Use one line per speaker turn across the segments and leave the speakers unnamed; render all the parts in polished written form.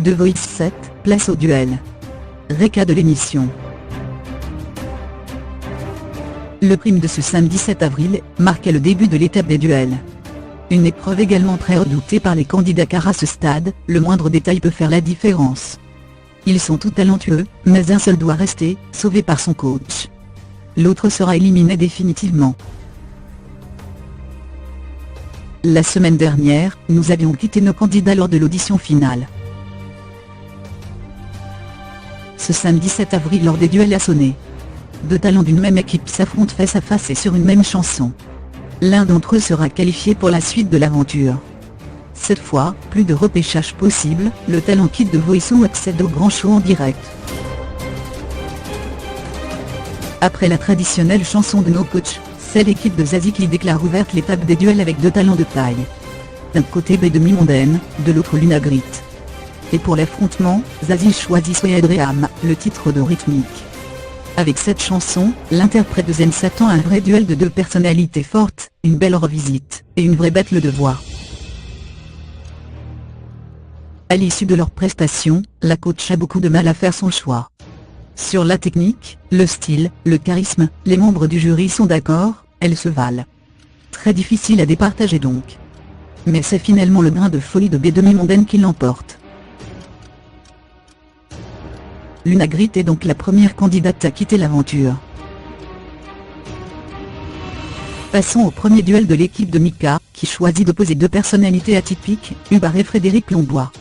The Voice 7, place au duel. Récap de l'émission. Le prime de ce samedi 7 avril marquait le début de l'étape des duels. Une épreuve également très redoutée par les candidats car à ce stade, le moindre détail peut faire la différence. Ils sont tous talentueux, mais un seul doit rester, sauvé par son coach. L'autre sera éliminé définitivement. La semaine dernière, nous avions quitté nos candidats lors de l'audition finale. Ce samedi 7 avril lors des duels a sonné. Deux talents d'une même équipe s'affrontent face à face et sur une même chanson. L'un d'entre eux sera qualifié pour la suite de l'aventure. Cette fois, plus de repêchage possible, le talent quitte The Voice ou accède au grand show en direct. Après la traditionnelle chanson de nos coachs, c'est l'équipe de Zazie qui déclare ouverte l'étape des duels avec deux talents de taille. D'un côté B2Mondaine, de l'autre Lunagrit. Et pour l'affrontement, Zazie choisit Sweet Dream, le titre de Rhythmic. Avec cette chanson, l'interprète de Zen s'attend à un vrai duel de deux personnalités fortes, une belle revisite, et une vraie battle de voix. À l'issue de leur prestation, la coach a beaucoup de mal à faire son choix. Sur la technique, le style, le charisme, les membres du jury sont d'accord, elles se valent. Très difficile à départager donc. Mais c'est finalement le grain de folie de B2Mondaine qui l'emporte. Lunagrit est donc la première candidate à quitter l'aventure. Passons au premier duel de l'équipe de Mika, qui choisit d'opposer deux personnalités atypiques, Hubert et Frédéric Lombois.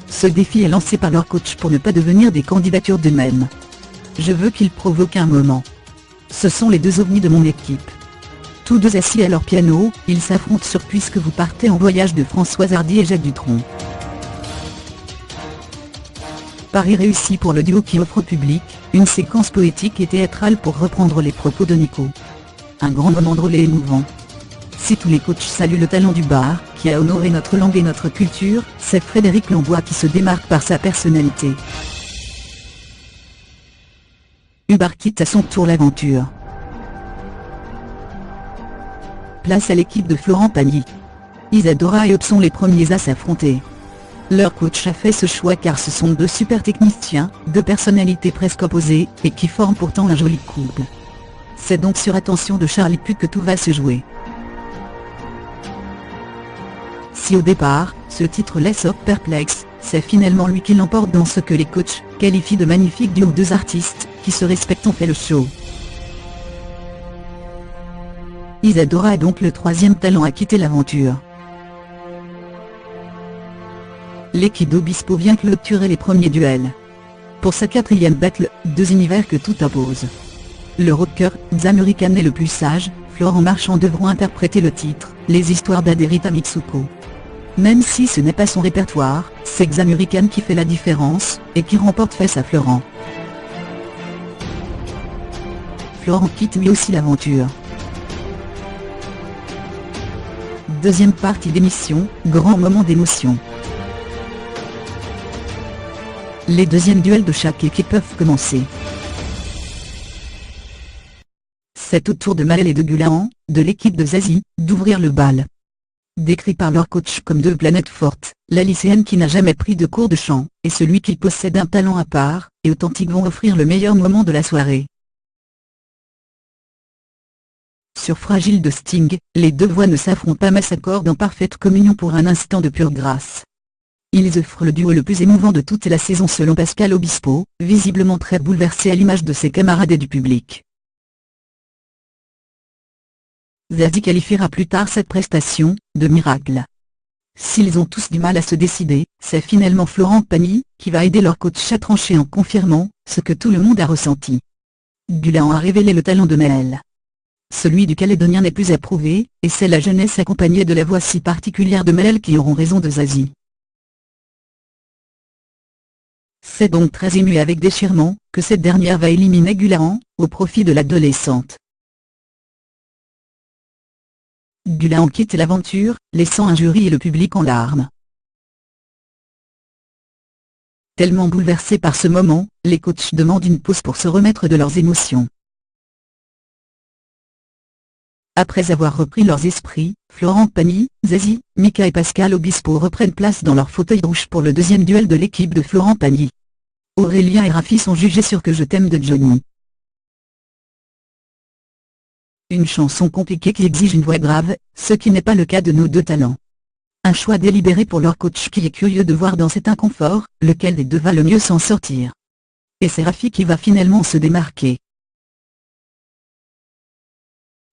Ce défi est lancé par leur coach pour ne pas devenir des candidatures d'eux-mêmes. Je veux qu'ils provoquent un moment. Ce sont les deux ovnis de mon équipe. Tous deux assis à leur piano, ils s'affrontent sur Puisque vous partez en voyage de Françoise Hardy et Jacques Dutronc. Pari réussi pour le duo qui offre au public une séquence poétique et théâtrale pour reprendre les propos de Nico. Un grand moment drôle et émouvant. Si tous les coachs saluent le talent du bar, qui a honoré notre langue et notre culture, c'est Frédéric Lombois qui se démarque par sa personnalité. Hubert quitte à son tour l'aventure. Place à l'équipe de Florent Pagny. Isadora et Hub sont les premiers à s'affronter. Leur coach a fait ce choix car ce sont deux super techniciens, deux personnalités presque opposées, et qui forment pourtant un joli couple. C'est donc sur attention de Charlie Puth que tout va se jouer. Si au départ, ce titre laisse Hub perplexe, c'est finalement lui qui l'emporte dans ce que les coachs qualifient de magnifique duo. Deux artistes, qui se respectent ont fait le show. Isadora est donc le troisième talent à quitter l'aventure. L'équipe d'Obispo vient clôturer les premiers duels. Pour sa quatrième battle, deux univers que tout oppose. Le rocker, Xamurican et le plus sage, Florent Marchand devront interpréter le titre, Les histoires d'Aderita Mitsuko. Même si ce n'est pas son répertoire, c'est Xamurican qui fait la différence, et qui remporte face à Florent. Florent quitte lui aussi l'aventure. Deuxième partie d'émission, grand moment d'émotion. Les deuxièmes duels de chaque équipe peuvent commencer. C'est au tour de Maëlle et de Gulan, de l'équipe de Zazie, d'ouvrir le bal. Décrits par leur coach comme deux planètes fortes, la lycéenne qui n'a jamais pris de cours de chant, et celui qui possède un talent à part, et authentique vont offrir le meilleur moment de la soirée. Sur Fragile de Sting, les deux voix ne s'affrontent pas mais s'accordent en parfaite communion pour un instant de pure grâce. Ils offrent le duo le plus émouvant de toute la saison selon Pascal Obispo, visiblement très bouleversé à l'image de ses camarades et du public. Zazie qualifiera plus tard cette prestation de miracle. S'ils ont tous du mal à se décider, c'est finalement Florent Pagny qui va aider leur coach à trancher en confirmant ce que tout le monde a ressenti. Gulan a révélé le talent de Maëlle. Celui du Calédonien n'est plus approuvé, et c'est la jeunesse accompagnée de la voix si particulière de Maëlle qui auront raison de Zazie. C'est donc très ému avec déchirement que cette dernière va éliminer Gulan, au profit de l'adolescente. Gulan quitte l'aventure, laissant un jury et le public en larmes. Tellement bouleversés par ce moment, les coachs demandent une pause pour se remettre de leurs émotions. Après avoir repris leurs esprits, Florent Pagny, Zazie, Mika et Pascal Obispo reprennent place dans leur fauteuil rouge pour le deuxième duel de l'équipe de Florent Pagny. Aurélien et Rafi sont jugés sur Que je t'aime de Johnny. Une chanson compliquée qui exige une voix grave, ce qui n'est pas le cas de nos deux talents. Un choix délibéré pour leur coach qui est curieux de voir dans cet inconfort, lequel des deux va le mieux s'en sortir. Et c'est Rafi qui va finalement se démarquer.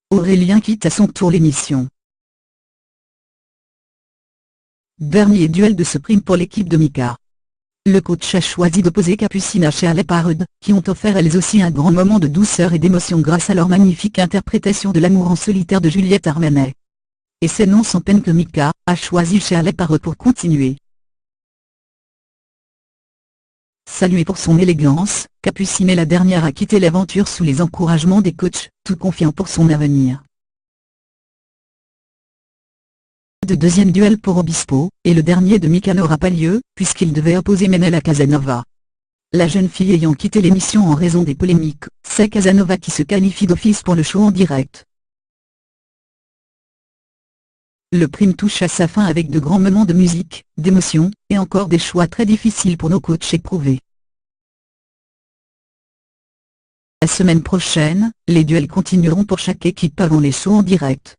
Aurélien quitte à son tour l'émission. Dernier duel de ce prime pour l'équipe de Mika. Le coach a choisi d'opposer Capucine à Shirley Parade, qui ont offert elles aussi un grand moment de douceur et d'émotion grâce à leur magnifique interprétation de L'amour en solitaire de Juliette Armanet. Et c'est non sans peine que Mika a choisi Shirley Parade pour continuer. Saluée pour son élégance, Capucine est la dernière à quitter l'aventure sous les encouragements des coachs, tout confiant pour son avenir. De deuxième duel pour Obispo, et le dernier de Mika n'aura pas lieu, puisqu'il devait opposer Menel à Casanova. La jeune fille ayant quitté l'émission en raison des polémiques, c'est Casanova qui se qualifie d'office pour le show en direct. Le prime touche à sa fin avec de grands moments de musique, d'émotion, et encore des choix très difficiles pour nos coachs éprouvés. La semaine prochaine, les duels continueront pour chaque équipe avant les shows en direct.